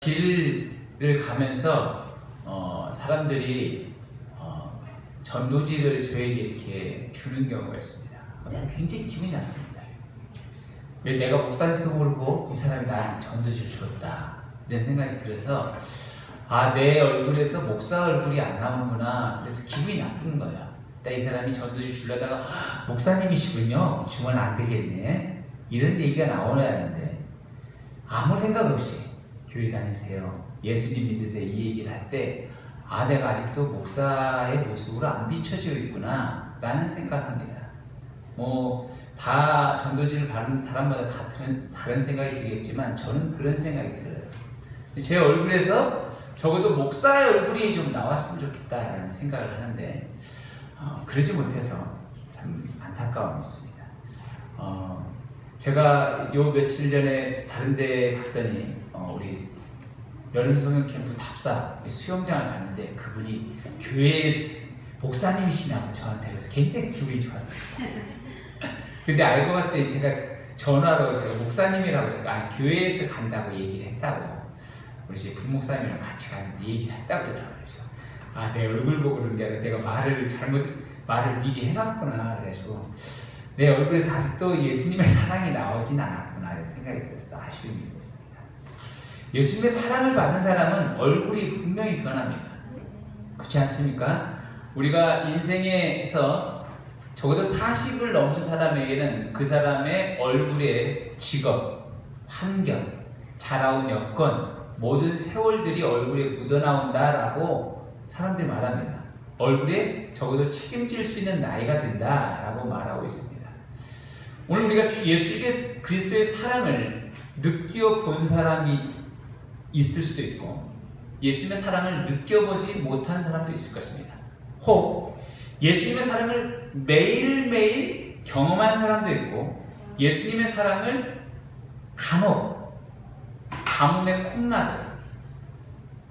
길을 가면서 사람들이 전도지를 저에게 이렇게 주는 경우가 있습니다. 굉장히 기분이 나쁩니다. 왜 내가 목사인지도 모르고 이 사람이 나한테 전도지를 주었다 이런 생각이 들어서 내 얼굴에서 목사 얼굴이 안 나오는구나. 그래서 기분이 나쁜 거야. 이 사람이 전도지 주려다가 목사님이시군요. 주면 안 되겠네. 이런 얘기가 나오어야 하는데 아무 생각 없이 교회 다니세요, 예수님 믿으세요 이 얘기를 할 때 내가 아직도 목사의 모습으로 안 비춰지고 있구나 라는 생각합니다. 다 전도지를 받는 사람마다 다 다른 생각이 들겠지만 저는 그런 생각이 들어요. 제 얼굴에서 적어도 목사의 얼굴이 좀 나왔으면 좋겠다라는 생각을 하는데 그러지 못해서 참 안타까움이 있습니다. 제가 요 며칠 전에 다른 데 갔더니 우리 여름 성경 캠프 답사 수영장을 갔는데 그분이 교회 목사님이시냐고 저한테 그래서 굉장히 기분이 좋았어요. 근데 알고 봤더니 제가 전화로 제가 목사님이라고 제가 교회에서 간다고 얘기를 했다고, 우리 제 부목사님이랑 같이 갔는데 얘기를 했다고 그러더라고요. 내 얼굴 보고 그런 게 아니라 내가 말을 미리 해놨구나. 그래가지고 내 얼굴에서 아직도 예수님의 사랑이 나오진 않았구나 이런 생각이 들어서 아쉬움이 있었습니다. 예수님의 사랑을 받은 사람은 얼굴이 분명히 변합니다. 그렇지 않습니까? 우리가 인생에서 적어도 40을 넘은 사람에게는 그 사람의 얼굴에 직업, 환경, 자라온 여건, 모든 세월들이 얼굴에 묻어나온다라고 사람들이 말합니다. 얼굴에 적어도 책임질 수 있는 나이가 된다라고 말하고 있습니다. 오늘 우리가 주 예수 그리스도의 사랑을 느껴본 사람이 있을 수도 있고 예수님의 사랑을 느껴보지 못한 사람도 있을 것입니다. 혹 예수님의 사랑을 매일매일 경험한 사람도 있고 예수님의 사랑을 간혹 가뭄에 콩나듯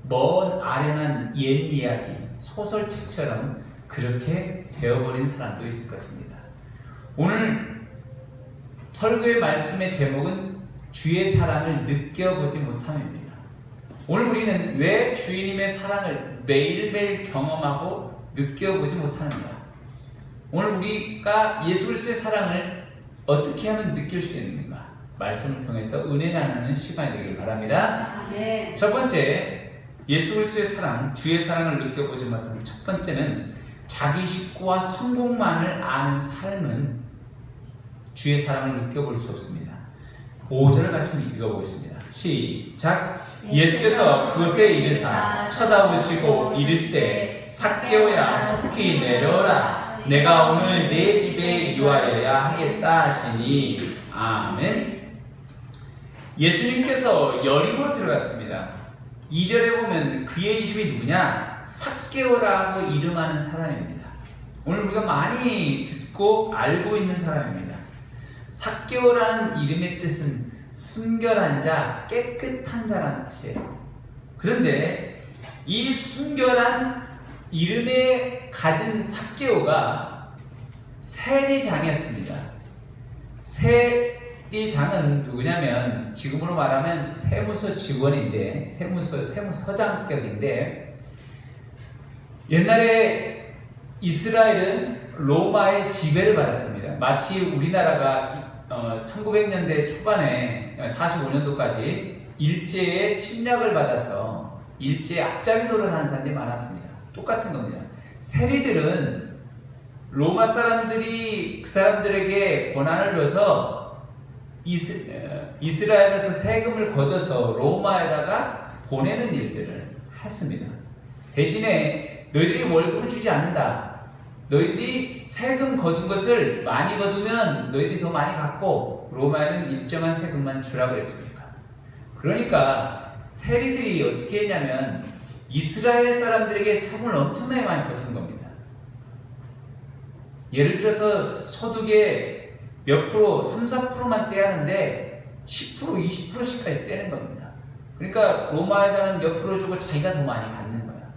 먼 아련한 옛 이야기, 소설책처럼 그렇게 되어버린 사람도 있을 것입니다. 오늘 설교의 말씀의 제목은 주의 사랑을 느껴보지 못함입니다. 오늘 우리는 왜 주님의 사랑을 매일매일 경험하고 느껴보지 못하는가? 오늘 우리가 예수 그리스도의 사랑을 어떻게 하면 느낄 수 있는가? 말씀을 통해서 은혜 나누는 시간이 되길 바랍니다. 네. 첫 번째, 예수 그리스도의 사랑, 주의 사랑을 느껴보지 못하는 첫 번째는 자기 식구와 성공만을 아는 삶은 주의 사랑을 느껴볼 수 없습니다. 5절을 같이 읽어보겠습니다. 시작. 예수께서 그곳에 이르사 쳐다보시고 이르시되 삭개오야 속히 내려오라. 내가 오늘 내 집에 유하여야 하겠다 하시니. 아멘. 예수님께서 여리고로 들어갔습니다. 2절에 보면 그의 이름이 누구냐? 삭개오라고 이름하는 사람입니다. 오늘 우리가 많이 듣고 알고 있는 사람입니다. 삭개오라는 이름의 뜻은 순결한 자, 깨끗한 자라는 뜻이에요. 그런데 이 순결한 이름에 가진 삭개오가 세리장이었습니다. 세리장은 누구냐면 지금으로 말하면 세무서 직원인데 세무서장격인데 옛날에 이스라엘은 로마의 지배를 받았습니다. 마치 우리나라가 1900년대 초반에 45년도까지 일제의 침략을 받아서 일제의 앞잡이 노릇하는 사람들이 많았습니다. 똑같은 겁니다. 세리들은 로마 사람들이 그 사람들에게 권한을 줘서 이스라엘에서 세금을 걷어서 로마에다가 보내는 일들을 했습니다. 대신에 너희들이 월급을 주지 않는다. 너희들이 세금 거둔 것을 많이 거두면 너희들이 더 많이 갖고 로마에는 일정한 세금만 주라고 그랬습니까? 그러니까 세리들이 어떻게 했냐면 이스라엘 사람들에게 세금을 엄청나게 많이 거둔 겁니다. 예를 들어서 소득의 몇 프로, 3, 4%만 떼야 하는데 10%, 20%씩까지 떼는 겁니다. 그러니까 로마에다는 몇 프로 주고 자기가 더 많이 받는 거야.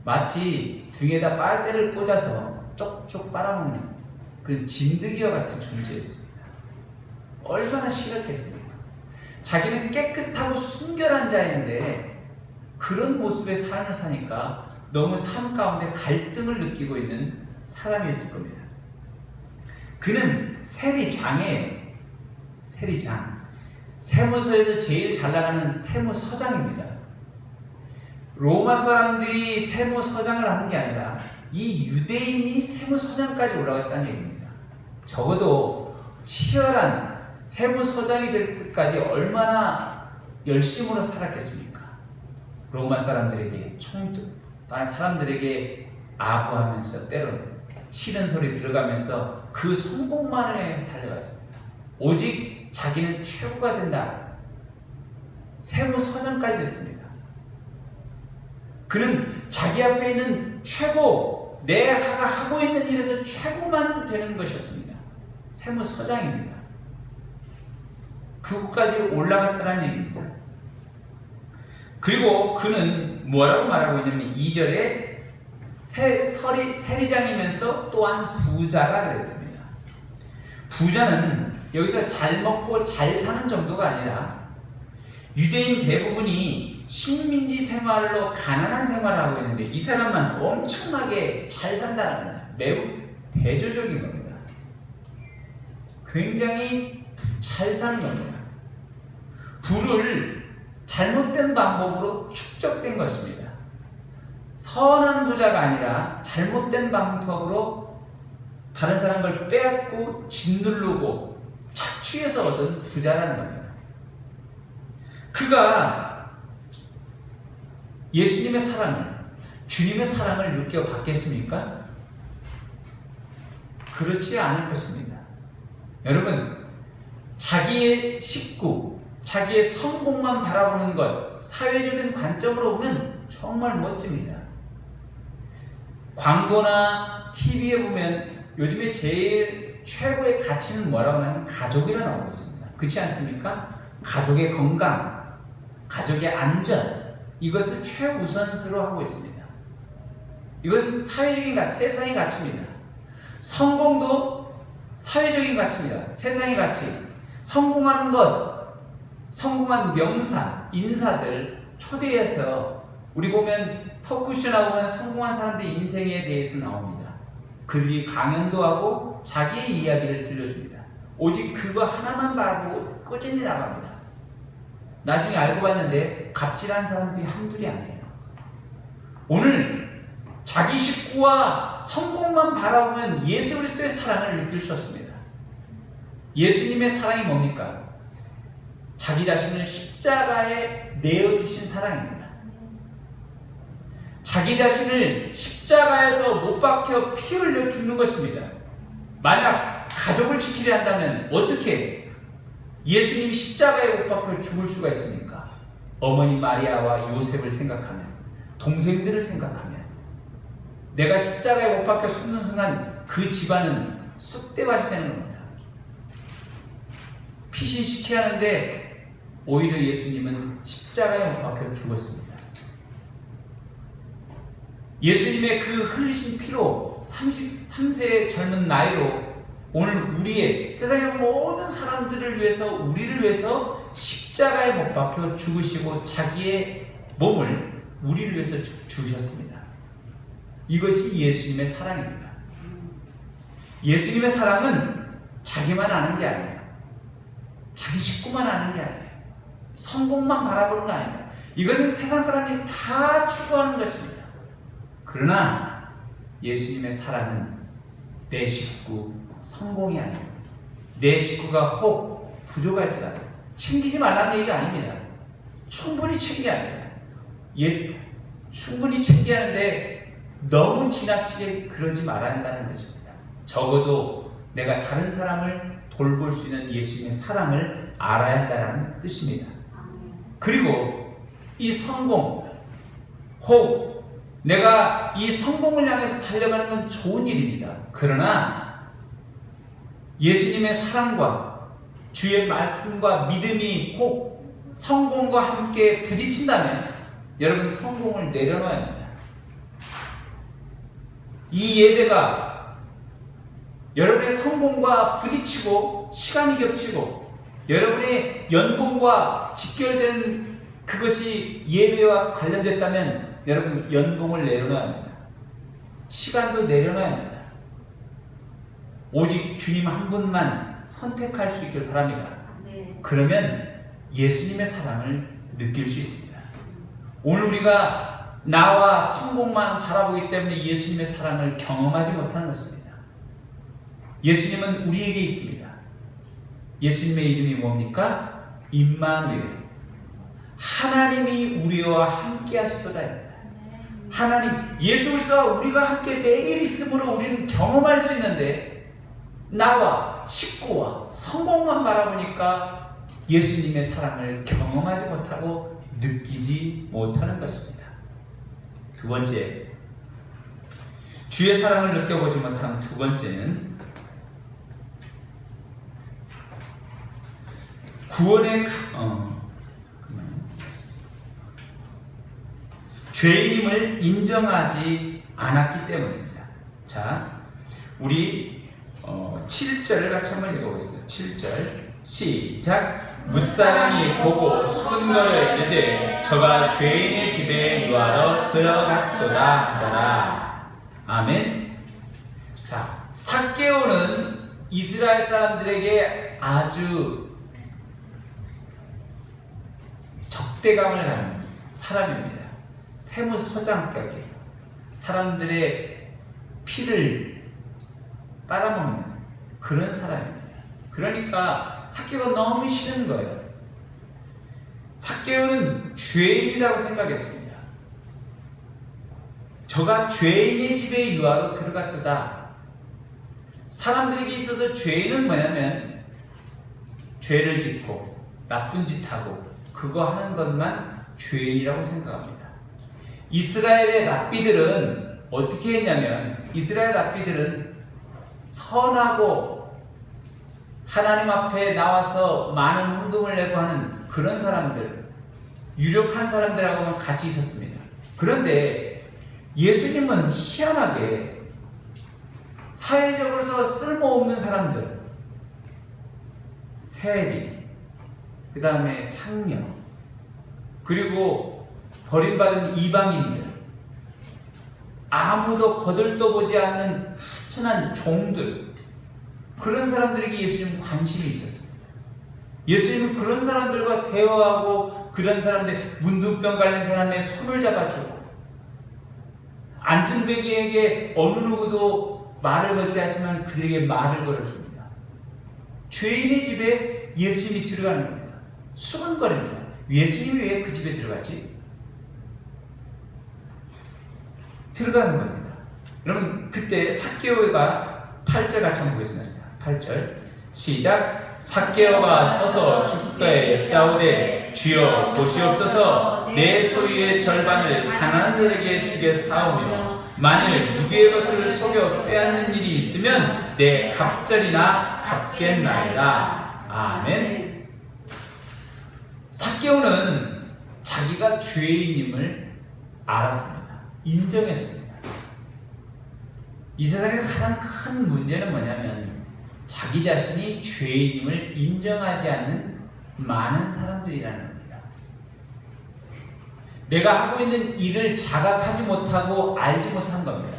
마치 등에다 빨대를 꽂아서 쪽쪽 빨아먹는 그런 진드기와 같은 존재였습니다. 얼마나 싫었겠습니까? 자기는 깨끗하고 순결한 자인데 그런 모습의 삶을 사니까 너무 삶 가운데 갈등을 느끼고 있는 사람이었을 겁니다. 그는 세리장이에요. 세리장. 세무서에서 제일 잘 나가는 세무서장입니다. 로마 사람들이 세무서장을 하는 게 아니라 이 유대인이 세무서장까지 올라갔다는 얘기입니다. 적어도 치열한 세무서장이 될 때까지 얼마나 열심으로 살았겠습니까? 로마 사람들에게 다른 사람들에게 아부하면서 때론 싫은 소리 들어가면서 그 성공만을 향해서 달려갔습니다. 오직 자기는 최고가 된다. 세무서장까지 됐습니다. 그는 자기 앞에 있는 최고, 내가 하고 있는 일에서 최고만 되는 것이었습니다. 세무서장입니다. 그곳까지 올라갔다는 얘기입니다. 그리고 그는 뭐라고 말하고 있냐면 2절에 세리장이면서 또한 부자가 그랬습니다. 부자는 여기서 잘 먹고 잘 사는 정도가 아니라 유대인 대부분이 식민지 생활로 가난한 생활을 하고 있는데 이 사람만 엄청나게 잘 산다는 겁니다. 매우 대조적인 겁니다. 굉장히 잘 사는 겁니다. 부를 잘못된 방법으로 축적된 것입니다. 선한 부자가 아니라 잘못된 방법으로 다른 사람 걸 빼앗고 짓누르고 착취해서 얻은 부자라는 겁니다. 그가 예수님의 사랑을, 주님의 사랑을 느껴봤겠습니까? 그렇지 않을 것입니다. 여러분, 자기의 식구, 자기의 성공만 바라보는 것, 사회적인 관점으로 보면 정말 멋집니다. 광고나 TV에 보면 요즘에 제일 최고의 가치는 뭐라고 하면 가족이라 나오고 있습니다. 그렇지 않습니까? 가족의 건강, 가족의 안전, 이것을 최우선으로 하고 있습니다. 이건 사회적인 가치, 세상의 가치입니다. 성공도 사회적인 가치입니다. 세상의 가치. 성공하는 것, 성공한 명사, 인사들 초대해서 우리 보면 터크쇼나 보면 성공한 사람들의 인생에 대해서 나옵니다. 그들이 강연도 하고 자기의 이야기를 들려줍니다. 오직 그거 하나만 바라보고 꾸준히 나갑니다. 나중에 알고 봤는데 갑질한 사람들이 한둘이 아니에요. 오늘 자기 식구와 성공만 바라보면 예수 그리스도의 사랑을 느낄 수 없습니다. 예수님의 사랑이 뭡니까? 자기 자신을 십자가에 내어주신 사랑입니다. 자기 자신을 십자가에서 못 박혀 피 흘려 죽는 것입니다. 만약 가족을 지키려 한다면 어떻게 예수님이 십자가에 못 박혀 죽을 수가 있습니까? 어머니 마리아와 요셉을 생각하면, 동생들을 생각하면, 내가 십자가에 못 박혀 죽는 순간 그 집안은 쑥대밭이 되는 겁니다. 피신시켜야 하는데 오히려 예수님은 십자가에 못 박혀 죽었습니다. 예수님의 그 흘리신 피로 33세의 젊은 나이로 오늘 우리의 세상의 모든 사람들을 위해서, 우리를 위해서 십자가에 못 박혀 죽으시고 자기의 몸을 우리를 위해서 주셨습니다. 이것이 예수님의 사랑입니다. 예수님의 사랑은 자기만 아는 게 아니에요. 자기 식구만 아는 게 아니에요. 성공만 바라보는 거 아니에요. 이것은 세상 사람이 다 추구하는 것입니다. 그러나 예수님의 사랑은 내 식구 성공이 아니에요. 내 식구가 혹 부족할지라도 챙기지 말라는 얘기가 아닙니다. 충분히 챙겨야 합니다. 충분히 챙겨야 하는데 너무 지나치게 그러지 말아야 한다는 것입니다. 적어도 내가 다른 사람을 돌볼 수 있는 예수님의 사랑을 알아야 한다는 뜻입니다. 그리고 이 성공, 혹 내가 이 성공을 향해서 달려가는 건 좋은 일입니다. 그러나 예수님의 사랑과 주의 말씀과 믿음이 혹 성공과 함께 부딪힌다면 여러분 성공을 내려놔야 합니다. 이 예배가 여러분의 성공과 부딪히고 시간이 겹치고 여러분의 연봉과 직결되는 그것이 예배와 관련됐다면 여러분 연봉을 내려놔야 합니다. 시간도 내려놔야 합니다. 오직 주님 한 분만 선택할 수 있길 바랍니다. 그러면 예수님의 사랑을 느낄 수 있습니다. 오늘 우리가 나와 성공만 바라보기 때문에 예수님의 사랑을 경험하지 못하는 것입니다. 예수님은 우리에게 있습니다. 예수님의 이름이 뭡니까? 임마누엘. 하나님이 우리와 함께 하시도다. 하나님, 예수 그리스도와 우리가 함께 매일 있으므로 우리는 경험할 수 있는데 나와 식구와 성공만 바라보니까 예수님의 사랑을 경험하지 못하고 느끼지 못하는 것입니다. 두 번째, 주의 사랑을 느껴보지 못한 두 번째는 구원의 죄인임을 인정하지 않았기 때문입니다. 자, 우리 7절을 같이 한번 읽어보겠습니다. 7절 시작. 무사람이 보고 수근거려 이르되 저가 죄인의 집에 유하러 들어갔도다 하더라. 아멘. 자, 삭개오는 이스라엘 사람들에게 아주 적대감을 갖는 사람입니다. 세무서장격이에요. 사람들의 피를 빨아먹는 그런 사람입니다. 그러니까 삭개오가 너무 싫은 거예요. 삭개오는 죄인이라고 생각했습니다. 저가 죄인의 집에 유하로 들어갔도다. 사람들에게 있어서 죄인은 뭐냐면 죄를 짓고 나쁜 짓 하고 그거 하는 것만 죄인이라고 생각합니다. 이스라엘의 랍비들은 어떻게 했냐면 이스라엘 랍비들은 선하고 하나님 앞에 나와서 많은 헌금을 내고 하는 그런 사람들, 유력한 사람들하고는 같이 있었습니다. 그런데 예수님은 희한하게 사회적으로서 쓸모없는 사람들, 세리, 그 다음에 창녀, 그리고 버림받은 이방인들, 아무도 거들떠보지 않는 하찮은 종들, 그런 사람들에게 예수님은 관심이 있었습니다. 예수님은 그런 사람들과 대화하고 그런 사람들, 문둥병 관련 사람의 손을 잡아주고 안진뱅이에게 어느 누구도 말을 걸지 않지만 그들에게 말을 걸어줍니다. 죄인의 집에 예수님이 들어가는 겁니다. 수근거립니다. 예수님이 왜 그 집에 들어갔지? 들어가는 겁니다. 여러분 그때 삭개오가 8절 같이 한번 보겠습니다. 8절 시작. 삭개오가 서서 주가에 여짜오되 주여 보시옵소서 내 소유의 절반을 가난한들에게 주겠사오며 만일 누구의 것을 속여 빼앗는 일이 있으면 내 갑절이나 갚겠나이다. 아멘. 삭개오는 자기가 죄인임을 알았습니다. 인정했습니다. 이 세상의 가장 큰 문제는 뭐냐면 자기 자신이 죄인임을 인정하지 않는 많은 사람들이라는 겁니다. 내가 하고 있는 일을 자각하지 못하고 알지 못한 겁니다.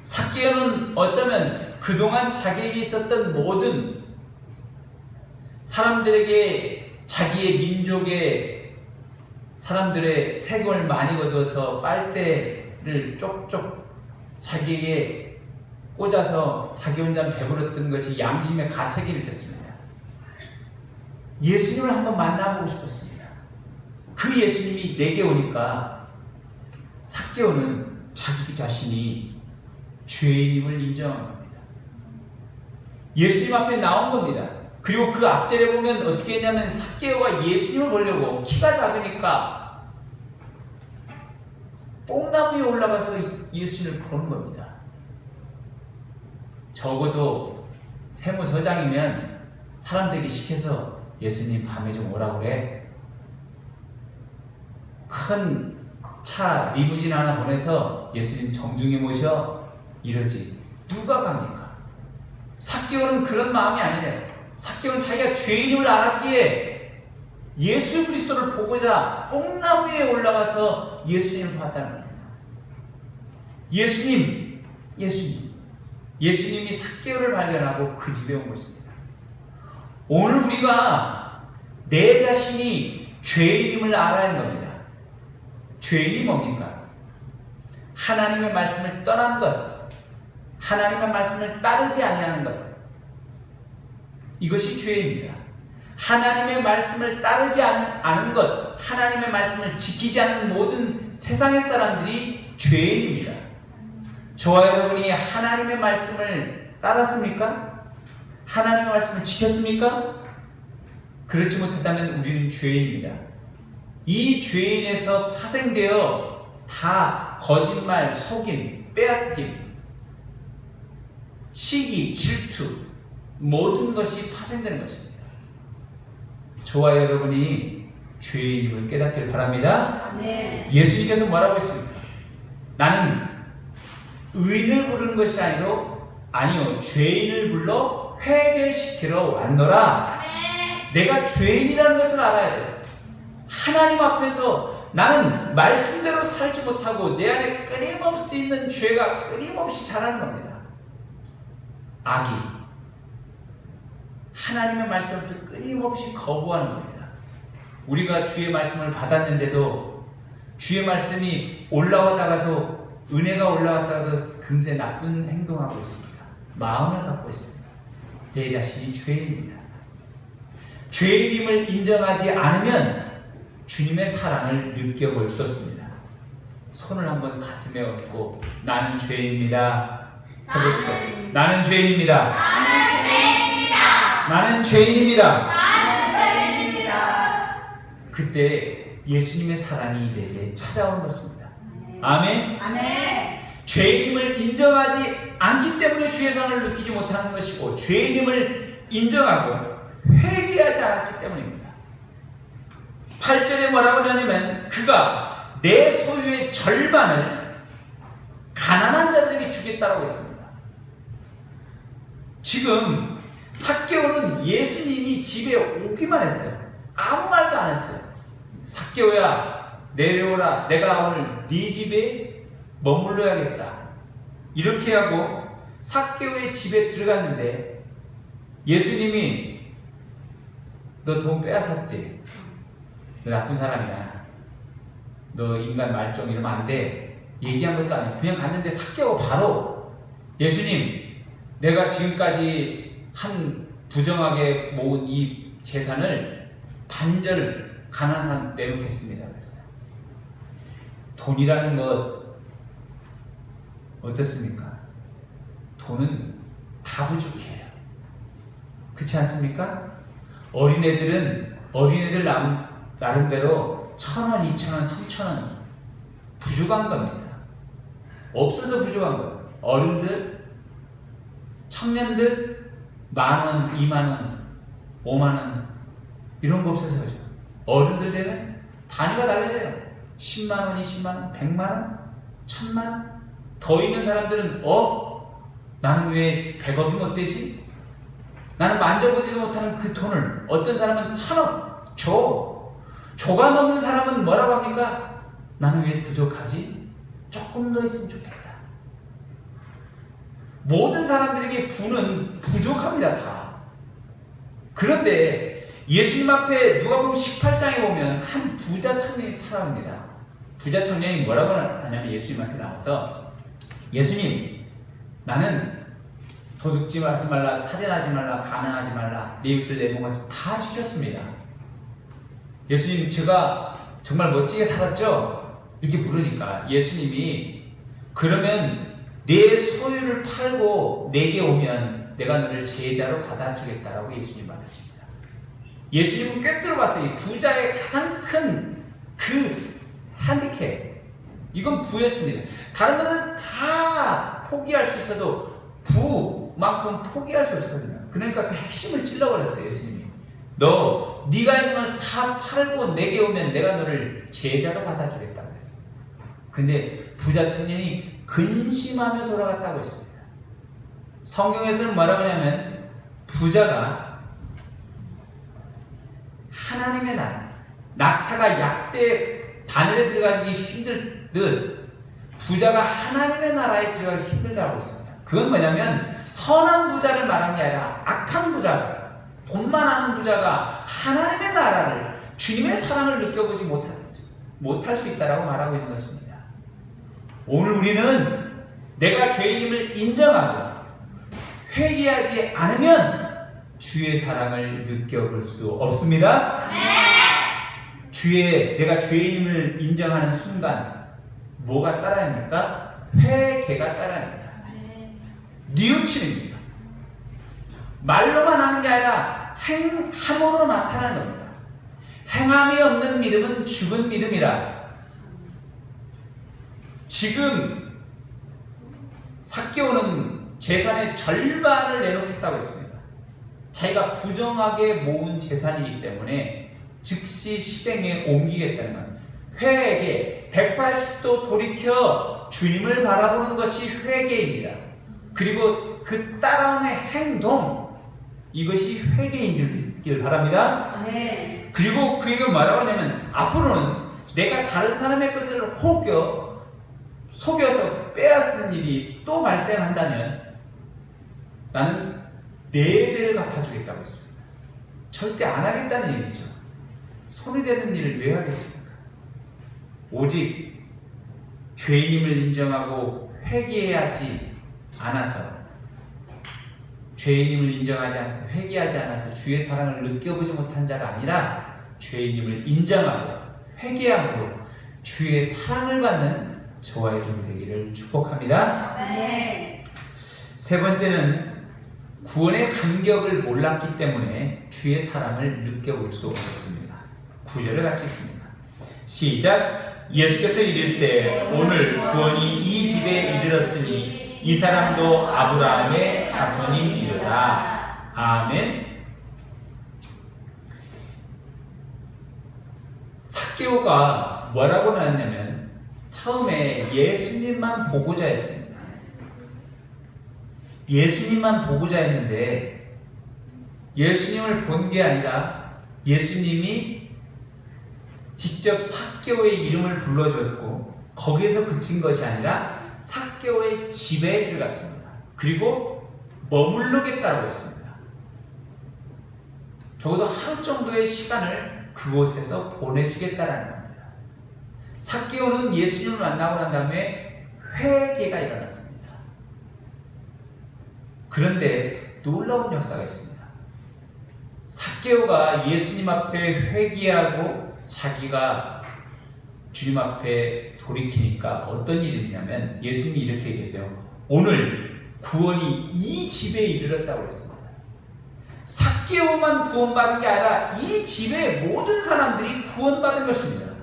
삭개오는 어쩌면 그동안 자기에게 있었던 모든 사람들에게 자기의 민족의 사람들의 세금을 많이 거둬서 빨대를 쪽쪽 자기에게 꽂아서 자기 혼자 배부렀던 것이 양심의 가책이 일으켰습니다. 예수님을 한번 만나보고 싶었습니다. 그 예수님이 내게 오니까 삭개오는 자기 자신이 죄인임을 인정한 겁니다. 예수님 앞에 나온 겁니다. 그리고 그 앞절에 보면 어떻게 했냐면 삭개오가 예수님을 보려고 키가 작으니까 뽕나무 위에 올라가서 예수님을 보는 겁니다. 적어도 세무서장이면 사람들에게 시켜서 예수님 밤에 좀 오라고 그래. 큰 차 리무진 하나 보내서 예수님 정중히 모셔 이러지 누가 갑니까? 삭개오는 그런 마음이 아니래요. 삭개오는 자기가 죄인임을 알았기에 예수 그리스도를 보고자 뽕나무 위에 올라가서 예수님을 봤다는 겁니다. 예수님이 삭개오를 발견하고 그 집에 온 것입니다. 오늘 우리가 내 자신이 죄인임을 알아야 하는 겁니다. 죄인이 뭡니까? 하나님의 말씀을 떠난 것, 하나님의 말씀을 따르지 아니하는 것, 이것이 죄입니다. 하나님의 말씀을 따르지 않은 것, 하나님의 말씀을 지키지 않는 모든 세상의 사람들이 죄인입니다. 저와 여러분이 하나님의 말씀을 따랐습니까? 하나님의 말씀을 지켰습니까? 그렇지 못했다면 우리는 죄인입니다. 이 죄인에서 파생되어 다 거짓말, 속임, 빼앗김, 시기, 질투, 모든 것이 파생되는 것입니다. 저와 여러분이 죄인임을 깨닫길 바랍니다. 네. 예수님께서 뭐라고 했습니까? 나는 의인을 부르는 것이 아니요 죄인을 불러 회개시키러 왔노라. 내가 죄인이라는 것을 알아야 돼요. 하나님 앞에서 나는 말씀대로 살지 못하고 내 안에 끊임없이 있는 죄가 끊임없이 자라는 겁니다. 악이 하나님의 말씀을 끊임없이 거부하는 겁니다. 우리가 주의 말씀을 받았는데도 주의 말씀이 올라오다가도 은혜가 올라왔다가도 금세 나쁜 행동하고 있습니다. 마음을 갖고 있습니다. 내 자신이 죄인입니다. 죄인임을 인정하지 않으면 주님의 사랑을 느껴볼 수 없습니다. 손을 한번 가슴에 얹고 나는 죄인입니다. 해보세요. 나는 죄인입니다. 나는 죄인입니다. 나는 죄인입니다. 나는 죄인입니다. 그때 예수님의 사랑이 내게 찾아온 것입니다. 아멘. 아멘. 죄인임을 인정하지 않기 때문에 주의 사랑을 느끼지 못하는 것이고 죄인임을 인정하고 회개하지 않았기 때문입니다. 8절에 뭐라고 하냐면 그가 내 소유의 절반을 가난한 자들에게 주겠다라고 했습니다. 지금 삭개오는 예수님이 집에 오기만 했어요. 아무 말도 안 했어요. 삭개오야 내려오라. 내가 오늘 네 집에 머물러야겠다. 이렇게 하고 삭개오의 집에 들어갔는데 예수님이 너 돈 빼앗았지? 너 나쁜 사람이야. 너 인간 말종 이러면 안 돼. 얘기한 것도 아니고 그냥 갔는데 삭개오 바로 예수님 내가 지금까지 한 부정하게 모은 이 재산을 반절 가난한 사람 내놓겠습니다. 그랬어요. 돈이라는 것 어떻습니까? 돈은 다 부족해요. 그렇지 않습니까? 어린애들 나름대로 1,000원, 2,000원, 3,000원 부족한 겁니다. 없어서 부족한 거예요. 어른들, 청년들 10,000원, 20,000원, 50,000원 이런 거 없어서 그죠. 어른들 되면 단위가 달라져요. 10만 원이 10만 원, 100만 원, 1,000만 원. 더 있는 사람들은 나는 왜 100억이 못 되지? 나는 만져보지도 못하는 그 돈을 어떤 사람은 1,000억 조가 넘는 사람은 뭐라고 합니까? 나는 왜 부족하지? 조금 더 있으면 좋겠다. 모든 사람들에게 부는 부족합니다. 다. 그런데 예수님 앞에 누가복음 18장에 보면 한 부자 청년이 찾아옵니다. 부자 청년이 뭐라고 하냐면 예수님한테 나와서 예수님 나는 도둑질 하지 말라, 살인하지 말라, 가난하지 말라, 내 입술 내 몸같이 다 지켰습니다. 예수님 제가 정말 멋지게 살았죠? 이렇게 물으니까 예수님이 그러면 내 소유를 팔고 내게 오면 내가 너를 제자로 받아주겠다라고 예수님 말했습니다. 예수님은 꿰뚫어 봤어요. 이 부자의 가장 큰 그 핸디캡 이건 부였습니다. 다른 것은 다 포기할 수 있어도 부만큼 포기할 수 없거든요. 그러니까 그 핵심을 찔러버렸어요. 예수님이 네가 있는 걸 다 팔고 내게 오면 내가 너를 제자로 받아주겠다고 했어요. 근데 부자 청년이 근심하며 돌아갔다고 했습니다. 성경에서는 뭐라고 하냐면 부자가 하나님의 나라, 낙타가 약대 바늘에 들어가기 힘들듯 부자가 하나님의 나라에 들어가기 힘들다고 했습니다. 그건 뭐냐면 선한 부자를 말하는 게 아니라 악한 부자가, 돈만 아는 부자가 하나님의 나라를, 주님의 사랑을 느껴보지 못할 수 있다라고 말하고 있는 것입니다. 오늘 우리는 내가 죄인임을 인정하고 회개하지 않으면 주의 사랑을 느껴볼 수 없습니다. 내가 죄인임을 인정하는 순간 뭐가 따라합니까? 회개가 따라합니다. 뉘우침입니다. 말로만 하는 게 아니라 행함으로 나타나는 겁니다. 행함이 없는 믿음은 죽은 믿음이라. 지금 삭개오는 재산의 절반을 내놓겠다고 했습니다. 자기가 부정하게 모은 재산이기 때문에 즉시 실행에 옮기겠다는 것. 회개, 180도 돌이켜 주님을 바라보는 것이 회개입니다. 그리고 그 따라오는 행동, 이것이 회개인 줄 믿길 바랍니다. 그리고 그 얘기가 뭐라고 하냐면 앞으로는 내가 다른 사람의 것을 속여서 빼앗는 일이 또 발생한다면 나는 4배를 갚아주겠다고 했습니다. 절대 안 하겠다는 얘기죠. 손이 되는 일을 왜 하겠습니까? 오직 죄인임을 인정하고 회개하지 않아서, 죄인임을 인정하지 않고 회개하지 않아서 주의 사랑을 느껴보지 못한 자가 아니라 죄인임을 인정하고 회개함으로 주의 사랑을 받는 저와 여러분 되기를 축복합니다. 세 번째는 구원의 간격을 몰랐기 때문에 주의 사랑을 느껴볼 수 없었습니다. 9절을 같이 읽습니다. 시작. 예수께서 이르시되 오늘 구원이 이 집에 이르렀으니 이 사람도 아브라함의 자손이니이다. 아멘. 삭개오가 뭐라고 나왔냐면 처음에 예수님만 보고자 했습니다. 예수님만 보고자 했는데 예수님을 본 게 아니라 예수님이 직접 삭개오의 이름을 불러줬고 거기에서 그친 것이 아니라 삭개오의 집에 들어갔습니다. 그리고 머무르겠다고 했습니다. 적어도 하루 정도의 시간을 그곳에서 보내시겠다라는 겁니다. 삭개오는 예수님을 만나고 난 다음에 회개가 일어났습니다. 그런데 놀라운 역사가 있습니다. 삭개오가 예수님 앞에 회개하고 자기가 주님 앞에 돌이키니까 어떤 일이 있냐면 예수님이 이렇게 얘기했어요. 오늘 구원이 이 집에 이르렀다고 했습니다. 삭개오만 구원받은 게 아니라 이 집의 모든 사람들이 구원받은 것입니다.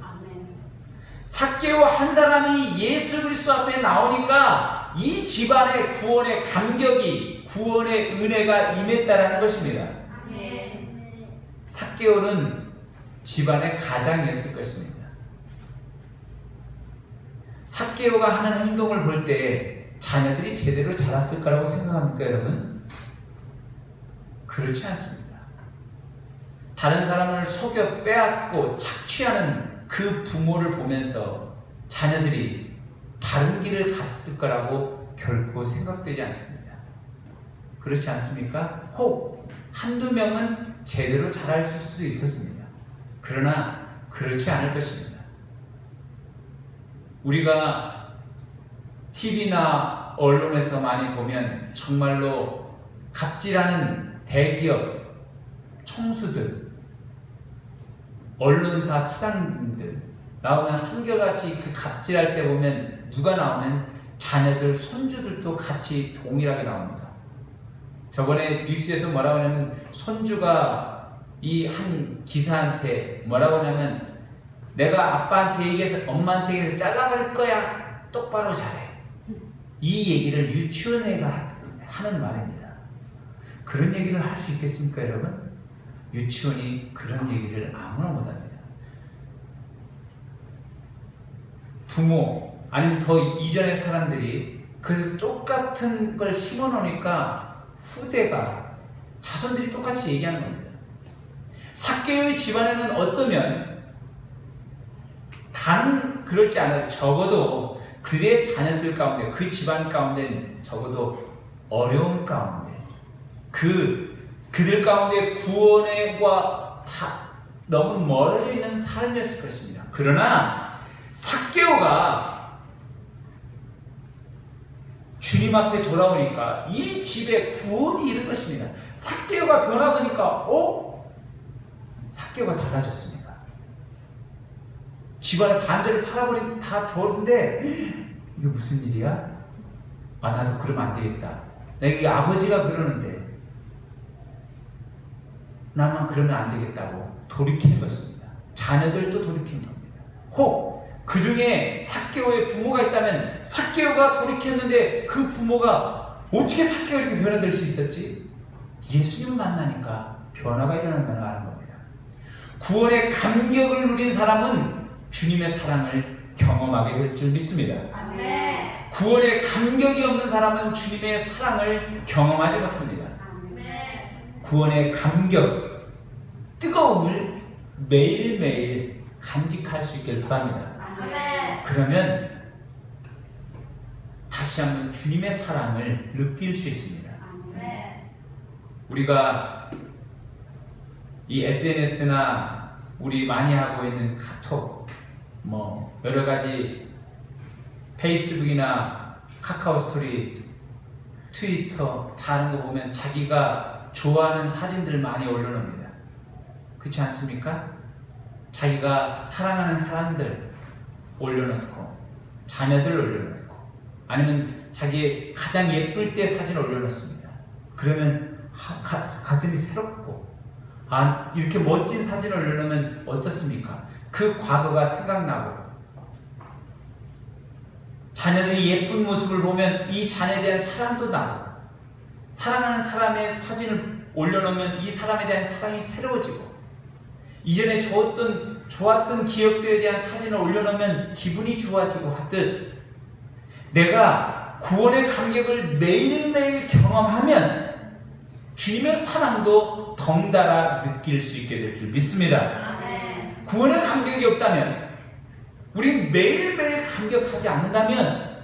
삭개오 한 사람이 예수 그리스도 앞에 나오니까 이 집안의 구원의 감격이, 구원의 은혜가 임했다라는 것입니다. 삭개오는 집안의 가장이었을 것입니다. 삭개오가 하는 행동을 볼 때 자녀들이 제대로 자랐을 거라고 생각합니까, 여러분? 그렇지 않습니다. 다른 사람을 속여 빼앗고 착취하는 그 부모를 보면서 자녀들이 바른 길을 갔을 거라고 결코 생각되지 않습니다. 그렇지 않습니까? 혹 한두 명은 제대로 자랄 수도 있었습니다. 그러나 그렇지 않을 것입니다. 우리가 TV나 언론에서 많이 보면 정말로 갑질하는 대기업 총수들, 언론사 사장님들 나오면 한결같이 그 갑질할 때 보면 누가 나오면 자녀들, 손주들도 같이 동일하게 나옵니다. 저번에 뉴스에서 뭐라고 하냐면 손주가 이 한 기사한테 뭐라고 하냐면 내가 아빠한테 얘기해서 엄마한테 얘기해서 잘라버릴 거야. 똑바로 잘해. 이 얘기를 유치원애가 하는 말입니다. 그런 얘기를 할 수 있겠습니까, 여러분? 유치원이 그런 얘기를 아무나 못합니다. 부모 아니면 더 이전의 사람들이 그래서 똑같은 걸 심어놓으니까 후대가 자손들이 똑같이 얘기하는 겁니다. 삭개오의 집안에는 어쩌면 다른 그럴지 않아도 적어도 그의 자녀들 가운데, 그 집안 가운데는 적어도 어려움 가운데, 그들 가운데 구원과 다 너무 멀어져 있는 삶이었을 것입니다. 그러나 삭개오가 주님 앞에 돌아오니까 이 집에 구원이 이른 것입니다. 삭개오가 변화하니까 삭개오가 달라졌습니다. 집안의 반절을 팔아버린 다 주었는데 이게 무슨 일이야? 나도 그러면 안 되겠다. 내가 아버지가 그러는데 나만 그러면 안 되겠다고 돌이키는 것입니다. 자녀들도 돌이키는 겁니다. 혹 그 중에 삭개오의 부모가 있다면 삭개오가 돌이켰는데 그 부모가 어떻게 삭개오가 이렇게 변화될 수 있었지? 예수님을 만나니까 변화가 일어난다는 걸 아는 겁니다. 구원의 감격을 누린 사람은 주님의 사랑을 경험하게 될 줄 믿습니다. 아멘. 구원의 감격이 없는 사람은 주님의 사랑을 경험하지 못합니다. 아멘. 구원의 감격, 뜨거움을 매일매일 간직할 수 있길 바랍니다. 아멘. 그러면 다시 한번 주님의 사랑을 느낄 수 있습니다. 아멘. 우리가 이 SNS나 우리 많이 하고 있는 카톡, 여러 가지 페이스북이나 카카오 스토리, 트위터 다 하는 거 보면 자기가 좋아하는 사진들 많이 올려놓습니다. 그렇지 않습니까? 자기가 사랑하는 사람들 올려놓고, 자녀들 올려놓고, 아니면 자기 가장 예쁠 때 사진 올려놓습니다. 그러면 가슴이 새롭고, 이렇게 멋진 사진을 올려놓으면 어떻습니까? 그 과거가 생각나고, 자녀들이 예쁜 모습을 보면 이 자녀에 대한 사랑도 나고, 사랑하는 사람의 사진을 올려놓으면 이 사람에 대한 사랑이 새로워지고, 이전에 좋았던 기억들에 대한 사진을 올려놓으면 기분이 좋아지고 하듯, 내가 구원의 감격을 매일매일 경험하면 주님의 사랑도 덩달아 느낄 수 있게 될 줄 믿습니다. 아멘. 구원의 감격이 없다면, 우린 매일매일 감격하지 않는다면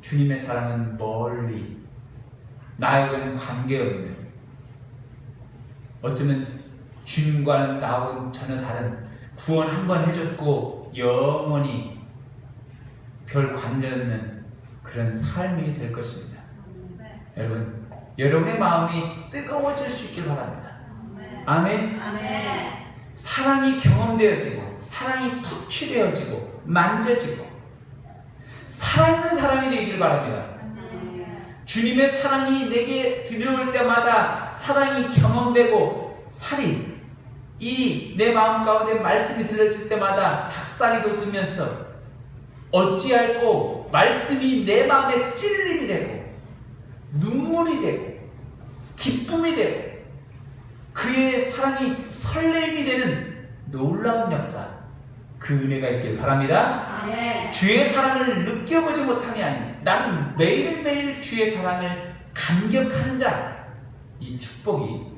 주님의 사랑은 멀리, 나에게는 관계없는, 어쩌면 주님과는 나하고는 전혀 다른, 구원 한 번 해줬고 영원히 별 관계없는 그런 삶이 될 것입니다. 여러분, 여러분의 마음이 뜨거워질 수 있길 바랍니다. 아멘. 아멘. 사랑이 경험되어지고, 사랑이 터치되어지고, 만져지고, 살아있는 사람이 되길 바랍니다. 주님의 사랑이 내게 들려올 때마다 사랑이 경험되고, 살이, 내 마음 가운데 말씀이 들렸을 때마다 닭살이 돋으면서 어찌할꼬 말씀이 내 마음에 찔림이 되고, 눈물이 되고, 기쁨이 되고, 그의 사랑이 설레임이 되는 놀라운 역사, 그 은혜가 있길 바랍니다. 아멘. 주의 사랑을 느껴보지 못함이 아닌, 나는 매일매일 주의 사랑을 감격하는 자, 이 축복이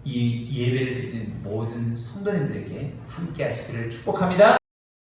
이 예배를 드리는 모든 성도님들에게 함께 하시기를 축복합니다.